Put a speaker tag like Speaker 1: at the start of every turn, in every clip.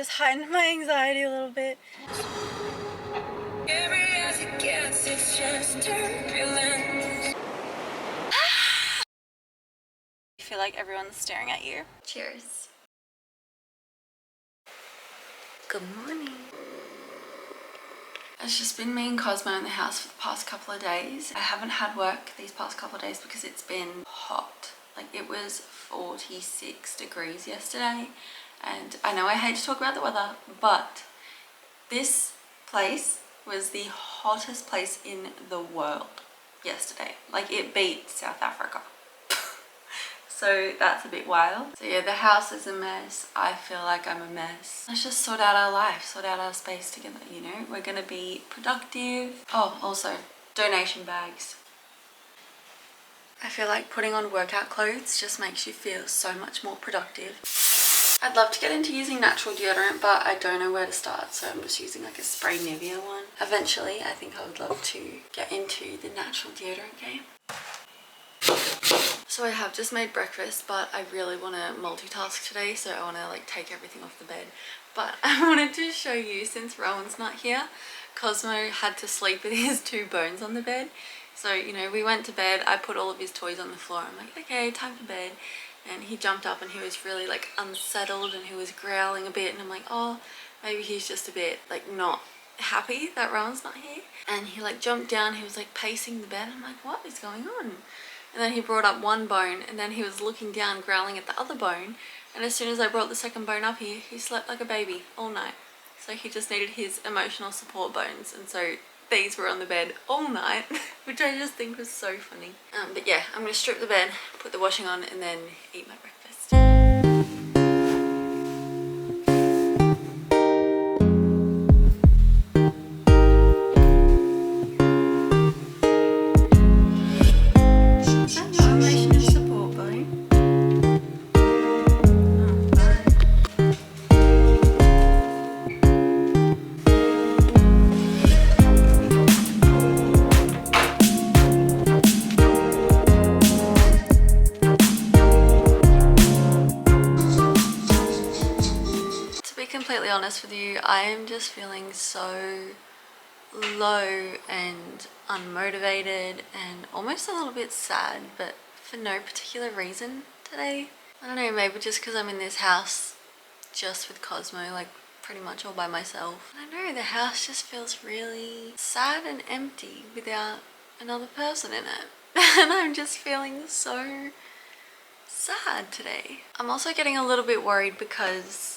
Speaker 1: Just heightened my anxiety a little bit. It's just turbulence. You feel like everyone's staring at you. Cheers. Good morning. It's just been me and Cosmo in the house for the past couple of days. I haven't had work these past couple of days because it's been hot. Like, it was 46 degrees yesterday, and I know I hate to talk about the weather, but this place was the hottest place in the world yesterday. Like, it beat South Africa. So that's a bit wild. So yeah, the house is a mess. I feel like I'm a mess. Let's just sort out our life, sort out our space together, you know? We're gonna be productive. Oh, also, donation bags. I feel like putting on workout clothes just makes you feel so much more productive. I'd love to get into using natural deodorant, but I don't know where to start, so I'm just using like a spray Nivea one. Eventually, I think I would love to get into the natural deodorant game. So I have just made breakfast, but I really want to multitask today, so I want to like take everything off the bed. But I wanted to show you, since Rowan's not here, Cosmo had to sleep with his 2 bones on the bed. So, you know, we went to bed, I put all of his toys on the floor. I'm like, okay, time for bed. And he jumped up and he was really like unsettled and he was growling a bit, and I'm like, oh, maybe he's just a bit like not happy that Rowan's not here. And he like jumped down, he was like pacing the bed. I'm like, what is going on? And then he brought up 1 bone, and then he was looking down, growling at the other bone. And as soon as I brought the 2nd bone up, he slept like a baby all night. So he just needed his emotional support bones, and so these were on the bed all night, which I just think was so funny. But yeah, I'm gonna strip the bed, put the washing on, and then eat my breakfast. Completely honest with you, I am just feeling so low and unmotivated and almost a little bit sad, but for no particular reason today. I don't know, maybe just because I'm in this house just with Cosmo, like pretty much all by myself. I don't know, the house just feels really sad and empty without another person in it. And I'm just feeling so sad today. I'm also getting a little bit worried because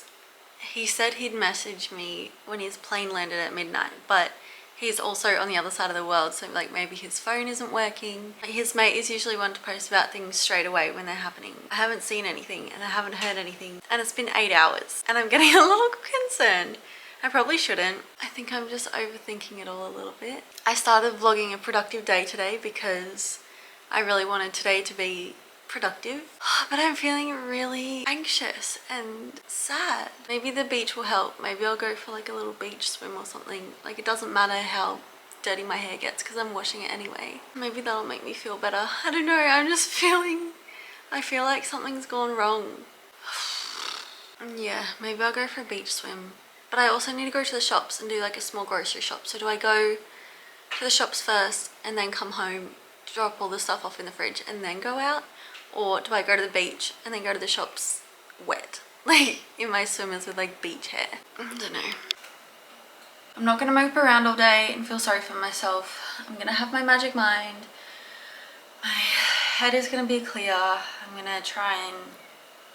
Speaker 1: he said he'd message me when his plane landed at midnight, but he's also on the other side of the world, so like maybe his phone isn't working. His mate is usually one to post about things straight away when they're happening. I haven't seen anything and I haven't heard anything, and it's been 8 hours and I'm getting a little concerned. I probably shouldn't. I think I'm just overthinking it all a little bit. I started vlogging a productive day today because I really wanted today to be productive, but I'm feeling really anxious and sad. Maybe the beach will help. Maybe I'll go for like a little beach swim or something. Like, it doesn't matter how dirty my hair gets because I'm washing it anyway. Maybe that'll make me feel better. I don't know, I'm just feeling, I feel like something's gone wrong. Yeah, maybe I'll go for a beach swim. But I also need to go to the shops and do like a small grocery shop. So do I go to the shops first and then come home, drop all the stuff off in the fridge and then go out? Or do I go to the beach and then go to the shops wet? Like, in my swimmers with like beach hair. I don't know. I'm not gonna mope around all day and feel sorry for myself. I'm gonna have my magic mind. My head is gonna be clear. I'm gonna try and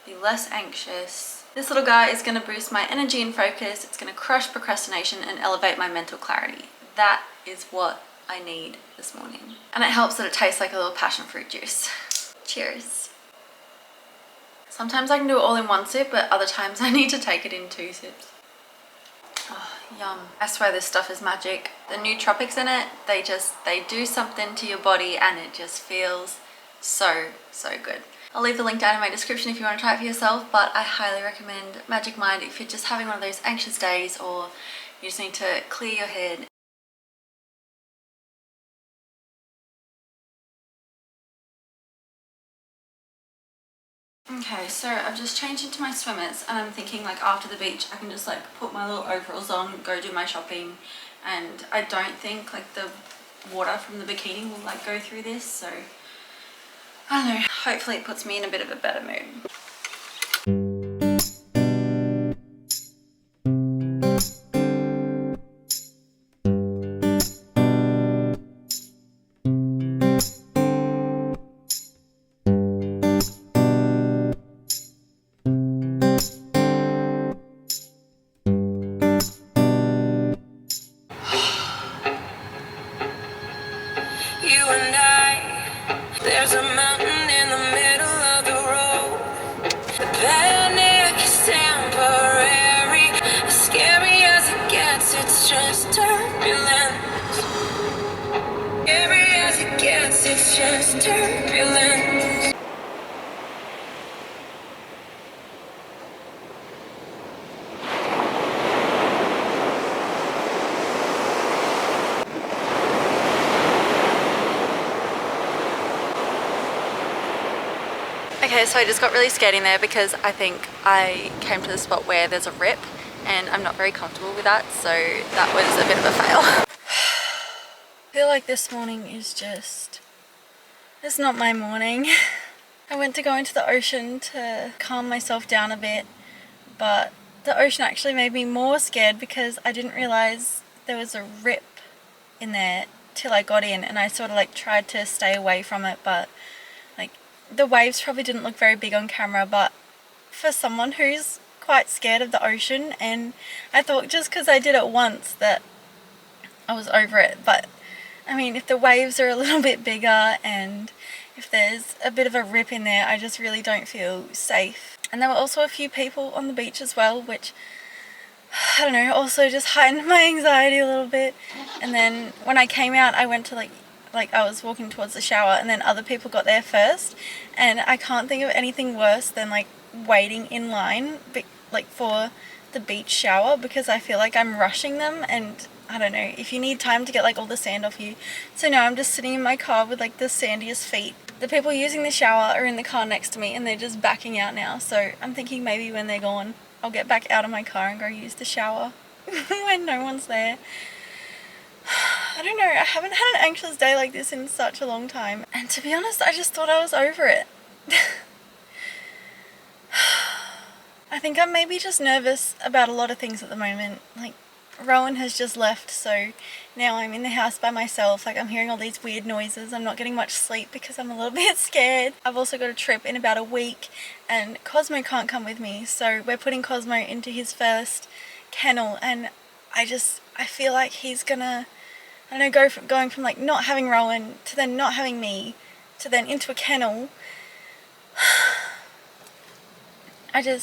Speaker 1: be less anxious. This little guy is gonna boost my energy and focus. It's gonna crush procrastination and elevate my mental clarity. That is what I need this morning. And it helps that it tastes like a little passion fruit juice. Cheers. Sometimes I can do it all in 1 sip, but other times I need to take it in 2 sips. Oh, yum. I swear this stuff is magic. The nootropics in it, they do something to your body and it just feels so good. I'll leave the link down in my description if you want to try it for yourself, but I highly recommend Magic Mind if you're just having one of those anxious days or you just need to clear your head. Okay, so I've just changed into my swimmers and I'm thinking like after the beach I can just like put my little overalls on, go do my shopping, and I don't think like the water from the bikini will like go through this, so I don't know, hopefully it puts me in a bit of a better mood.
Speaker 2: There's a mountain in the middle of the road. The panic is temporary. As scary as it gets, it's just turbulence. Scary as it gets, it's just turbulence.
Speaker 1: Okay, so I just got really scared in there because I think I came to the spot where there's a rip and I'm not very comfortable with that, so that was a bit of a fail. I feel like this morning is just, it's not my morning. I went to go into the ocean to calm myself down a bit, but the ocean actually made me more scared because I didn't realize there was a rip in there till I got in, and I sort of like tried to stay away from it, but like the waves probably didn't look very big on camera, but for someone who's quite scared of the ocean, and I thought just because I did it once that I was over it, but I mean if the waves are a little bit bigger and if there's a bit of a rip in there, I just really don't feel safe. And there were also a few people on the beach as well, which I don't know, also just heightened my anxiety a little bit. And then when I came out, I went to like I was walking towards the shower and then other people got there first, and I can't think of anything worse than like waiting in line like for the beach shower, because I feel like I'm rushing them, and I don't know, if you need time to get like all the sand off you. So now I'm just sitting in my car with like the sandiest feet. The people using the shower are in the car next to me and they're just backing out now, so I'm thinking maybe when they're gone I'll get back out of my car and go use the shower when no one's there. I don't know, I haven't had an anxious day like this in such a long time, and to be honest I just thought I was over it. I think I'm maybe just nervous about a lot of things at the moment. Like Rowan has just left, so now I'm in the house by myself. Like I'm hearing all these weird noises, I'm not getting much sleep because I'm a little bit scared. I've also got a trip in about a week and Cosmo can't come with me, so we're putting Cosmo into his first kennel, and I feel like he's gonna, I don't know, going from like not having Rowan to then not having me to then into a kennel. I don't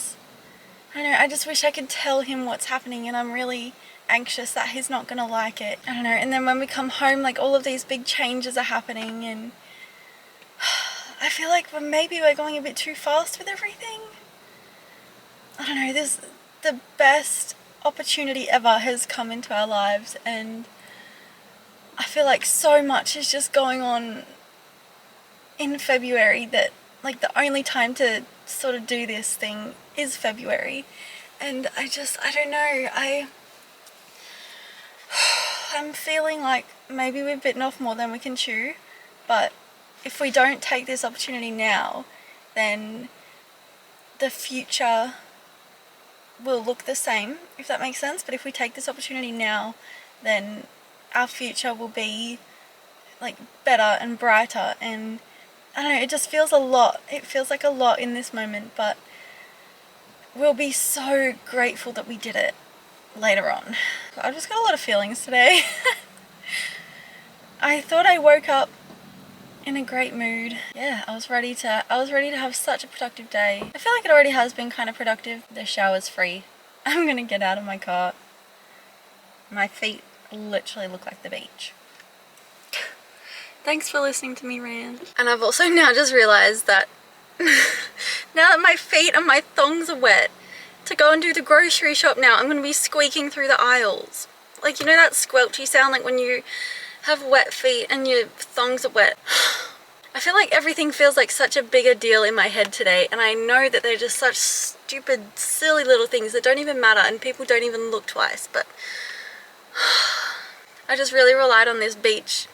Speaker 1: know, I just wish I could tell him what's happening, and I'm really anxious that he's not gonna like it. I don't know, and then when we come home, like all of these big changes are happening, and I feel like maybe we're going a bit too fast with everything. I don't know, the best opportunity ever has come into our lives, and I feel like so much is just going on in February that like the only time to sort of do this thing is February. And I don't know, I'm feeling like maybe we've bitten off more than we can chew, but if we don't take this opportunity now, then the future will look the same, if that makes sense. But if we take this opportunity now, then our future will be like better and brighter, and I don't know, it just feels a lot. It feels like a lot in this moment, but we'll be so grateful that we did it later on. I've just got a lot of feelings today. I thought I woke up in a great mood. Yeah, I was ready to have such a productive day. I feel like it already has been kind of productive. The shower's free. I'm gonna get out of my car. My feet literally look like the beach. Thanks for listening to me rant. And I've also now just realized that now that my feet and my thongs are wet, to go and do the grocery shop now, I'm going to be squeaking through the aisles. Like, you know that squelchy sound like when you have wet feet and your thongs are wet? I feel like everything feels like such a bigger deal in my head today, and I know that they're just such stupid, silly little things that don't even matter and people don't even look twice, but I just really relied on this beach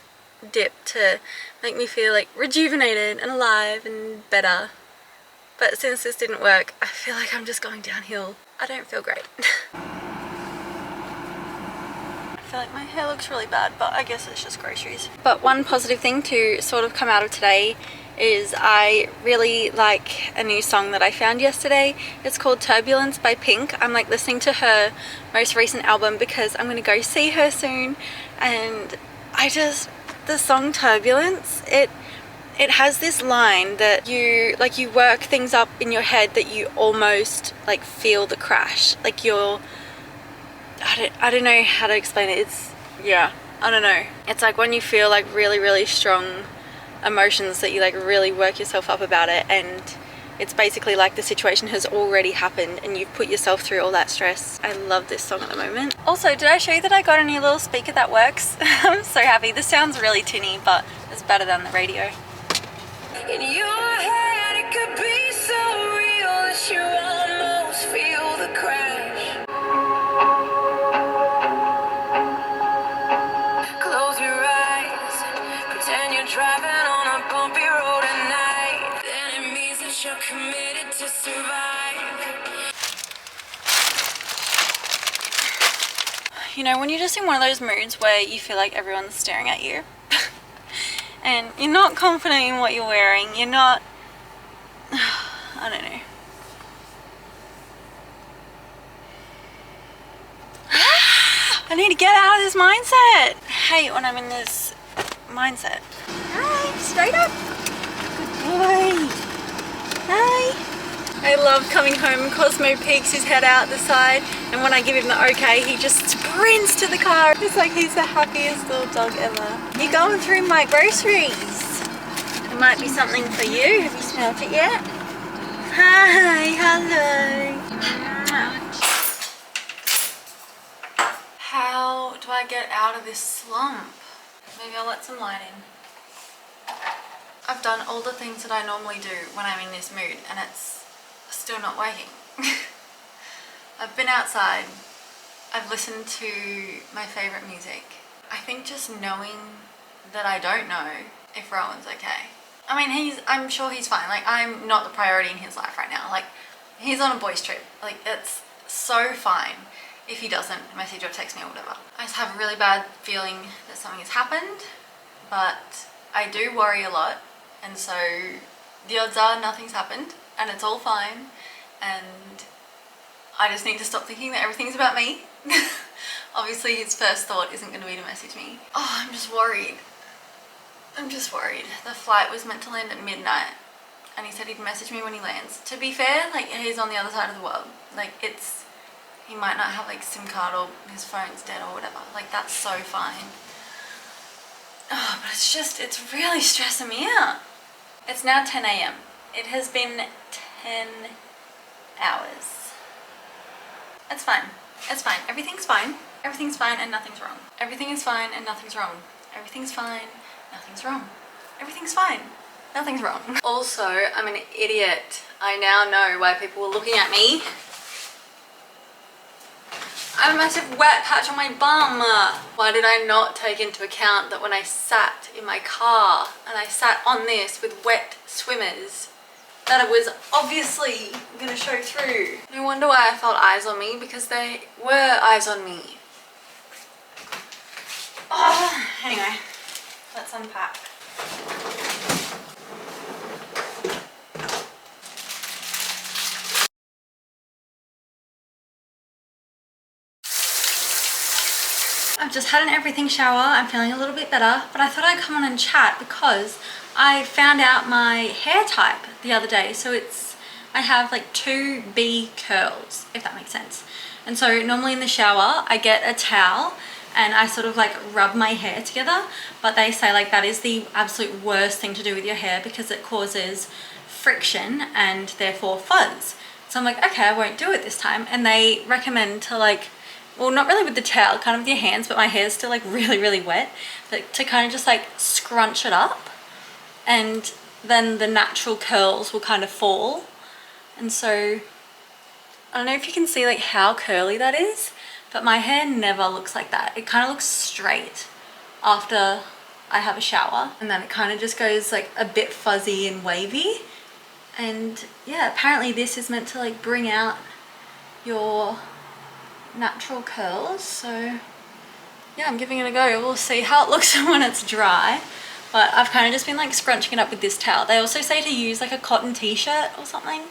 Speaker 1: dip to make me feel like rejuvenated and alive and better. But since this didn't work, I feel like I'm just going downhill. I don't feel great. I feel like my hair looks really bad, but I guess it's just groceries. But one positive thing to sort of come out of today is I really like a new song that I found yesterday. It's called Turbulence by Pink. I'm like listening to her most recent album because I'm gonna go see her soon, and the song Turbulence, it has this line that you work things up in your head that you almost like feel the crash, like I don't know how to explain it. I don't know. It's like when you feel like really strong emotions that you like really work yourself up about it, and it's basically like the situation has already happened and you've put yourself through all that stress. I love this song at the moment. Also, did I show you that I got a new little speaker that works? I'm so happy. This sounds really tinny, but it's better than the radio.
Speaker 2: In your head, it could be so real that you almost feel the crash. Close your eyes, pretend you're driving on a bumpy road at night. Then it means that you're committed to survive.
Speaker 1: You know, when you're just in one of those moods where you feel like everyone's staring at you and you're not confident in what you're wearing, you're not, I don't know. I need to get out of this mindset. I hate when I'm in this mindset. Hi, straight up. Good boy. Hi. I love coming home. Cosmo peeks his head out the side, and when I give him the okay, he just sprints to the car. It's like he's the happiest little dog ever. You're going through my groceries. It might be something for you. Have you smelt it yet? Hi, hello. How do I get out of this slump? Maybe I'll let some light in. I've done all the things that I normally do when I'm in this mood, and it's still not working. I've been outside. I've listened to my favorite music. I think just knowing that I don't know if Rowan's okay. I mean, I'm sure he's fine. Like, I'm not the priority in his life right now. Like, he's on a boys trip. Like, it's so fine if he doesn't message or text me or whatever. I just have a really bad feeling that something has happened, but I do worry a lot, and so the odds are nothing's happened and it's all fine, and I just need to stop thinking that everything's about me. Obviously his first thought isn't going to be to message me. Oh, I'm just worried. I'm just worried. The flight was meant to land at midnight and he said he'd message me when he lands. To be fair, like, he's on the other side of the world. Like, he might not have like SIM card or his phone's dead or whatever. Like, that's so fine. Oh, but it's really stressing me out. It's now 10 AM. It has been 10 hours. It's fine. It's fine. Everything's fine. Everything's fine and nothing's wrong. Everything is fine and nothing's wrong. Everything's fine. Nothing's wrong. Everything's fine. Nothing's wrong. Also, I'm an idiot. I now know why people were looking at me. I have a massive wet patch on my bum. Why did I not take into account that when I sat in my car and I sat on this with wet swimmers, that it was obviously gonna show through? No wonder why I felt eyes on me, because they were eyes on me. Oh, anyway, let's unpack. I've just had an everything shower. I'm feeling a little bit better, but I thought I'd come on and chat because I found out my hair type the other day. So I have like 2B curls, if that makes sense. And so normally in the shower, I get a towel and I sort of like rub my hair together, but they say like that is the absolute worst thing to do with your hair because it causes friction and therefore fuzz. So I'm like, okay, I won't do it this time. And they recommend to like, well, not really with the towel, kind of with your hands, but my hair's still like really wet, but to kind of just like scrunch it up. and then the natural curls will kind of fall. And so I don't know if you can see like how curly that is, but my hair never looks like that. It kind of looks straight after I have a shower, and then it kind of just goes like a bit fuzzy and wavy. And yeah, apparently this is meant to like bring out your natural curls. So yeah, I'm giving it a go. We'll see how it looks when it's dry. But I've kind of just been like scrunching it up with this towel. They also say to use like a cotton t-shirt or something,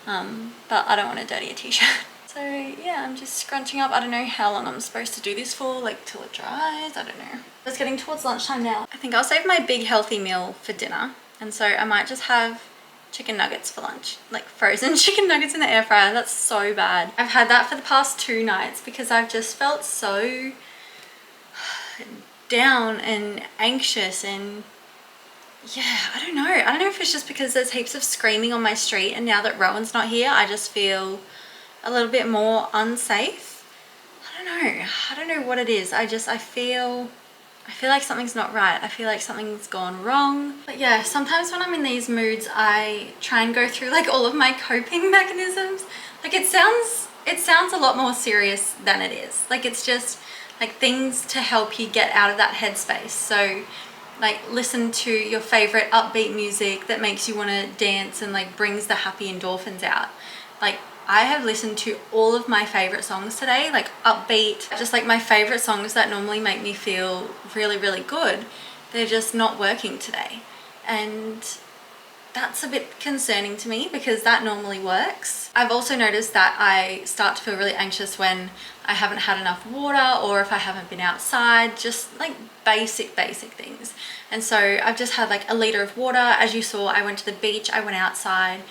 Speaker 1: but I don't want to dirty a t-shirt. So yeah, I'm just scrunching up. I don't know how long I'm supposed to do this for, like till it dries, I don't know. It's getting towards lunchtime now. I think I'll save my big healthy meal for dinner. And so I might just have chicken nuggets for lunch, like frozen chicken nuggets in the air fryer. That's so bad. I've had that for the past 2 nights because I've just felt so down and anxious, and yeah, I don't know if it's just because there's heaps of screaming on my street, and now that Rowan's not here I just feel a little bit more unsafe. I don't know what it is. I feel like something's not right. I feel like something's gone wrong. But yeah, sometimes when I'm in these moods I try and go through like all of my coping mechanisms. Like it sounds a lot more serious than it is. Like it's just like things to help you get out of that headspace. So like listen to your favorite upbeat music that makes you want to dance and like brings the happy endorphins out. Like I have listened to all of my favorite songs today, like upbeat, just like my favorite songs that normally make me feel really, really good. They're just not working today. And that's a bit concerning to me because that normally works. I've also noticed that I start to feel really anxious when I haven't had enough water, or if I haven't been outside, just like basic things. And so I've just had like a liter of water. As you saw, I went to the beach, I went outside,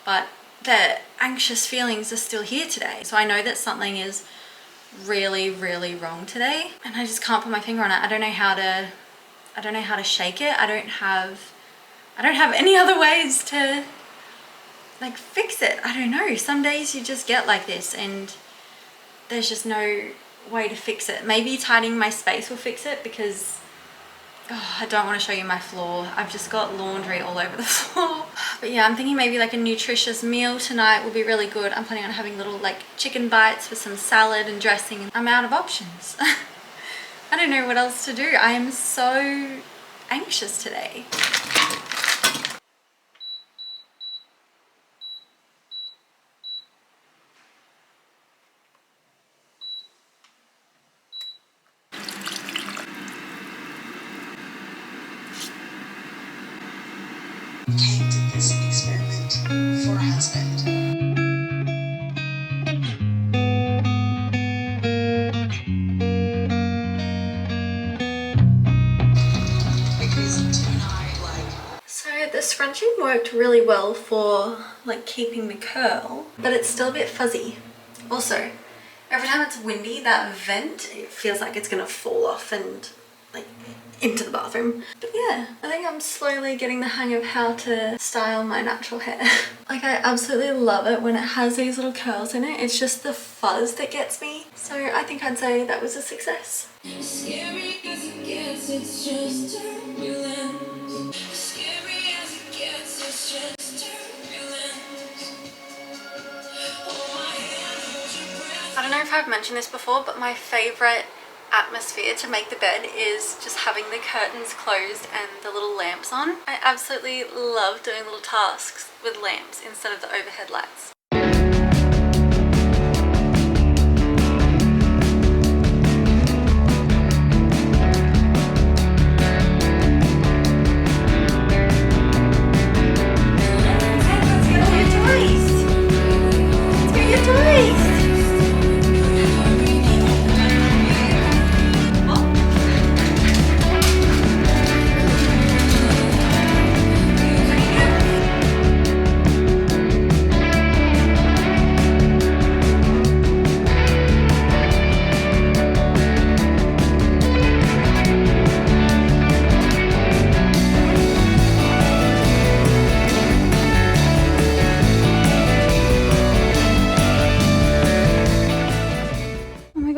Speaker 1: but the anxious feelings are still here today. So I know that something is really, really wrong today, and I just can't put my finger on it. I don't know how to shake it. I don't have any other ways to like fix it. I don't know. Some days you just get like this and there's just no way to fix it. Maybe tidying my space will fix it because I don't want to show you my floor. I've just got laundry all over the floor. But yeah, I'm thinking maybe like a nutritious meal tonight will be really good. I'm planning on having little like chicken bites with some salad and dressing. I'm out of options. I don't know what else to do. I am so anxious today.
Speaker 3: Kate did this experiment for a husband. Because Tim and I
Speaker 1: So the scrunching worked really well for like keeping the curl, but it's still a bit fuzzy. Also, every time it's windy, that vent, it feels like it's gonna fall off and like into the bathroom. But yeah, I think I'm slowly getting the hang of how to style my natural hair. Like I absolutely love it when it has these little curls in it. It's just the fuzz that gets me. So I think I'd say that was a success.
Speaker 2: Scary as it gets, it's just turbulent. Scary as it gets, it's just turbulent. Hold my hand, hold your breath.
Speaker 1: I don't know if I've mentioned this before, but my favorite atmosphere to make the bed is just having the curtains closed and the little lamps on. I absolutely love doing little tasks with lamps instead of the overhead lights.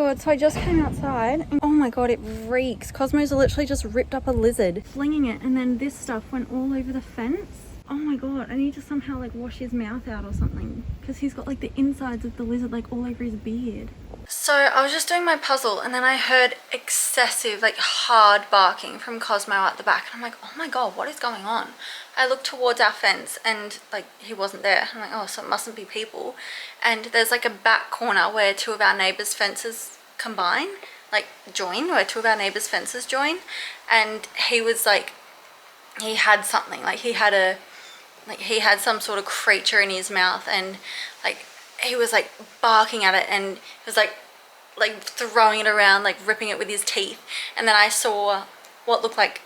Speaker 1: god, so I just came outside and oh my god, it reeks. Cosmo's literally just ripped up a lizard, flinging it, and then this stuff went all over the fence. Oh my god, I need to somehow like wash his mouth out or something, because he's got like the insides of the lizard like all over his beard. So I was just doing my puzzle and then I heard excessive like hard barking from Cosmo at the back, and I'm like, oh my god, what is going on? I looked towards our fence and like he wasn't there. I'm like, oh, so it mustn't be people. And there's like a back corner where two of our neighbors' fences combine, like join, where two of our neighbors' fences join, and he was like, he had something, like he had some sort of creature in his mouth, and like he was like barking at it, and he was like throwing it around, like ripping it with his teeth. And then I saw what looked like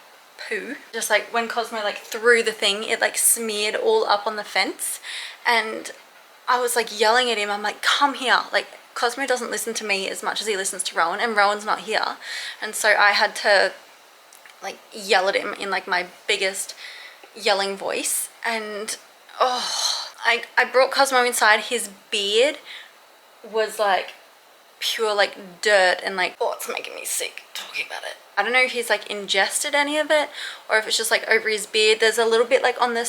Speaker 1: poo, just like when Cosmo like threw the thing, it like smeared all up on the fence. And I was like yelling at him, I'm like, come here. Like Cosmo doesn't listen to me as much as he listens to Rowan, and Rowan's not here, and so I had to like yell at him in like my biggest yelling voice. And oh, I brought Cosmo inside. His beard was like pure like dirt, and like, oh, it's making me sick talking about it. I don't know if he's like ingested any of it or if it's just like over his beard. There's a little bit like on the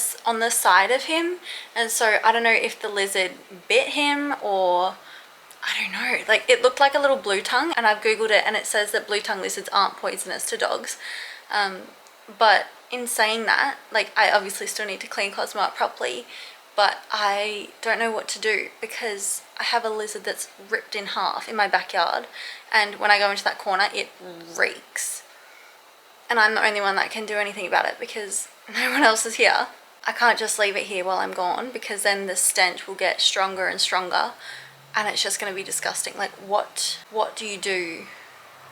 Speaker 1: side of him, and so I don't know if the lizard bit him or I don't know. Like it looked like a little blue tongue, and I've googled it and it says that blue tongue lizards aren't poisonous to dogs. But in saying that, like I obviously still need to clean Cosmo up properly, but I don't know what to do because I have a lizard that's ripped in half in my backyard, and when I go into that corner it reeks, and I'm the only one that can do anything about it because no one else is here. I can't just leave it here while I'm gone, because then the stench will get stronger and stronger and it's just going to be disgusting. Like what do you do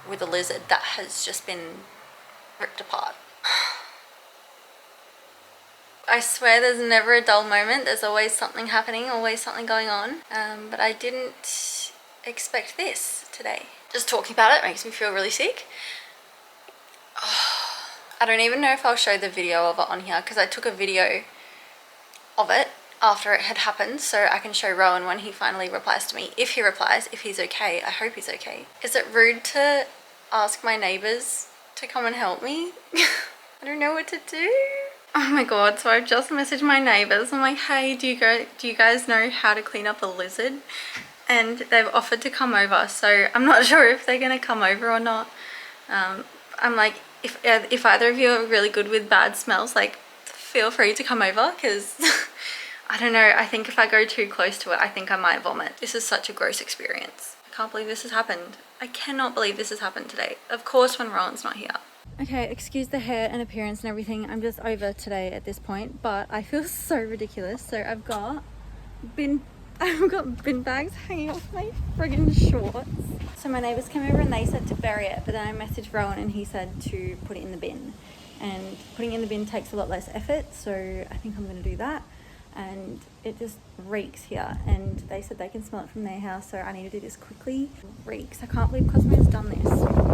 Speaker 1: with a lizard that has just been ripped apart? I swear there's never a dull moment. There's always something happening, always something going on. But I didn't expect this today. Just talking about it makes me feel really sick. Oh, I don't even know if I'll show the video of it on here, because I took a video of it after it had happened so I can show Rowan when he finally replies to me. If he replies, if he's okay. I hope he's okay. Is it rude to ask my neighbors to come and help me? I don't know what to do. Oh my god, so I've just messaged my neighbors. I'm like, hey, do you guys know how to clean up a lizard? And they've offered to come over, so I'm not sure if they're gonna come over or not. I'm like, if either of you are really good with bad smells, like feel free to come over, because I don't know, I think if I go too close to it, I think I might vomit. This is such a gross experience. I can't believe this has happened. I cannot believe this has happened today. Of course when Rowan's not here. Okay, excuse the hair and appearance and everything. I'm just over today at this point, but I feel so ridiculous. So I've got bin bags hanging off my friggin' shorts. So my neighbours came over and they said to bury it, but then I messaged Rowan and he said to put it in the bin. And putting it in the bin takes a lot less effort, so I think I'm going to do that. And it just reeks here, and they said they can smell it from their house, so I need to do this quickly. It reeks. I can't believe Cosmo's done this.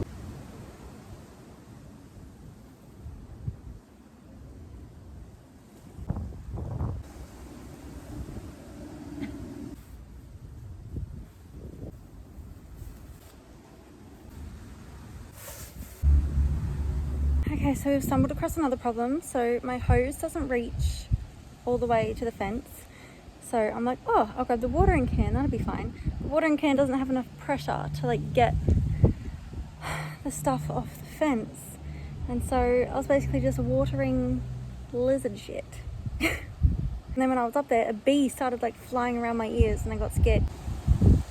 Speaker 1: Okay, so we've stumbled across another problem. So my hose doesn't reach all the way to the fence. So I'm like, oh, I'll grab the watering can, that'll be fine. The watering can doesn't have enough pressure to like get the stuff off the fence. And so I was basically just watering lizard shit. And then when I was up there, a bee started like flying around my ears and I got scared.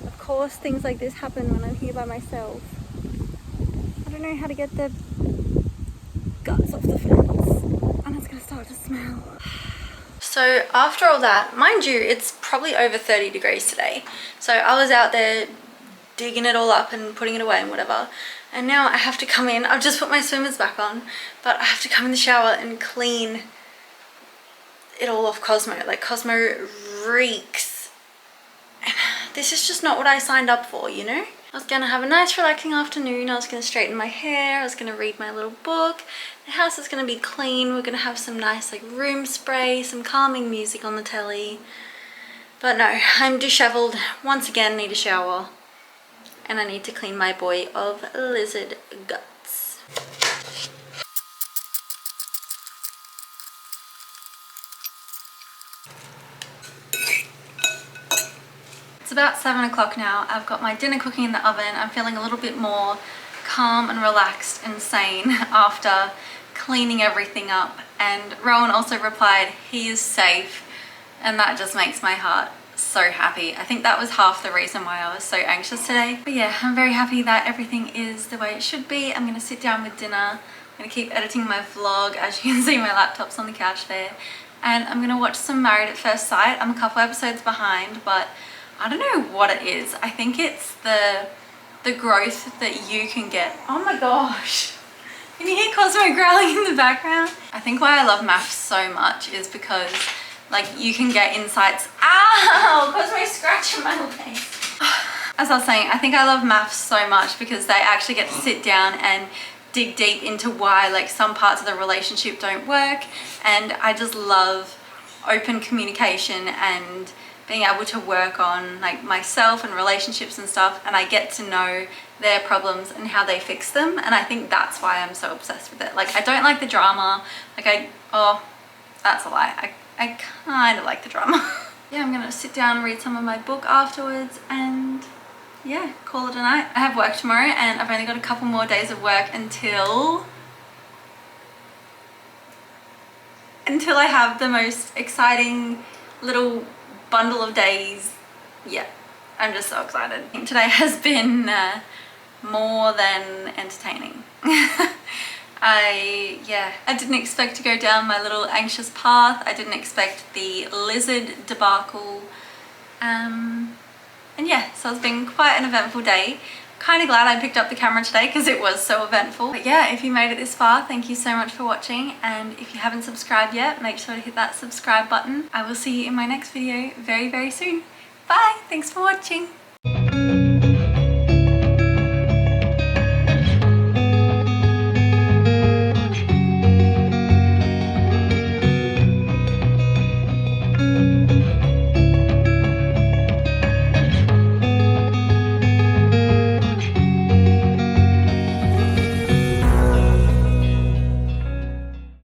Speaker 1: Of course, things like this happen when I'm here by myself. I don't know how to get the guts off the fence, and it's gonna start to smell. So after all that, mind you, it's probably over 30 degrees today. So I was out there digging it all up and putting it away and whatever. And now I have to come in. I've just put my swimmers back on, but I have to come in the shower and clean it all off Cosmo. Like Cosmo reeks. And this is just not what I signed up for, you know? I was gonna have a nice relaxing afternoon. I was gonna straighten my hair. I was gonna read my little book. The house is gonna be clean. We're gonna have some nice like room spray, some calming music on the telly. But no, I'm disheveled. Once again, need a shower. and I need to clean my boy of lizard guts. It's about 7 o'clock now. I've got my dinner cooking in the oven. I'm feeling a little bit more calm and relaxed and sane after cleaning everything up. And Rowan also replied, he is safe, and that just makes my heart so happy. I think that was half the reason why I was so anxious today. But yeah, I'm very happy that everything is the way it should be. I'm gonna sit down with dinner. I'm gonna keep editing my vlog. As you can see, my laptop's on the couch there. And I'm gonna watch some Married at First Sight. I'm a couple episodes behind, but I don't know what it is. I think it's the growth that you can get. Oh my gosh. Can you hear Cosmo growling in the background? I think why I love maths so much is because like you can get insights. Ow! Cosmo's scratching my leg. As I was saying, I think I love maths so much because they actually get to sit down and dig deep into why like some parts of the relationship don't work. And I just love open communication and being able to work on like myself and relationships and stuff, and I get to know their problems and how they fix them. And I think that's why I'm so obsessed with it. Like I don't like the drama. Like oh, that's a lie. I kind of like the drama. Yeah, I'm gonna sit down and read some of my book afterwards and yeah, call it a night. I have work tomorrow and I've only got a couple more days of work until I have the most exciting little bundle of days. Yeah, I'm just so excited. Today has been more than entertaining. I didn't expect to go down my little anxious path. I didn't expect the lizard debacle. And yeah, so it's been quite an eventful day. Kind of glad I picked up the camera today because it was so eventful. But yeah, if you made it this far, thank you so much for watching. And if you haven't subscribed yet, make sure to hit that subscribe button. I will see you in my next video very, very soon. Bye, thanks for watching.